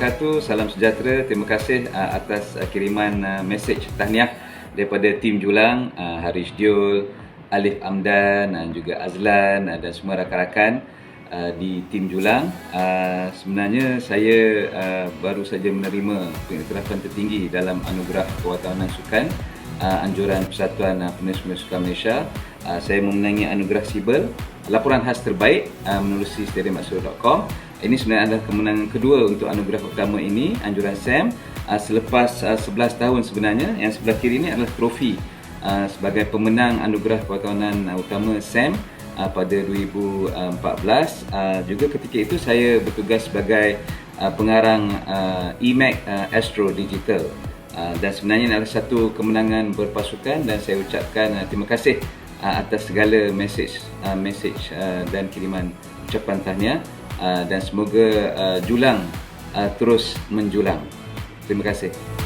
wabarakatuh. Salam sejahtera. Terima kasih atas kiriman mesej tahniah daripada tim Julang, Haris Diol, Alif Amdan, juga Azlan dan semua rakan-rakan di tim Julang. Sebenarnya saya baru saja menerima pengiktirafan tertinggi dalam anugerah kewartawanan sukan anjuran Persatuan Penulis Sukan Malaysia. Saya memenangi anugerah Sibel laporan khas terbaik menerusi stadiumaksura.com. Ini sebenarnya adalah kemenangan kedua untuk anugerah utama ini, anjuran SAM, selepas 11 tahun sebenarnya. Yang sebelah kiri ini adalah trofi sebagai pemenang anugerah kewartawanan utama SAM pada 2014. Juga ketika itu saya bertugas sebagai pengarang EMAC Astro Digital. Dan sebenarnya ini adalah satu kemenangan berpasukan dan saya ucapkan terima kasih atas segala mesej dan kiriman ucapan tahniah, dan semoga Julang terus menjulang. Terima kasih.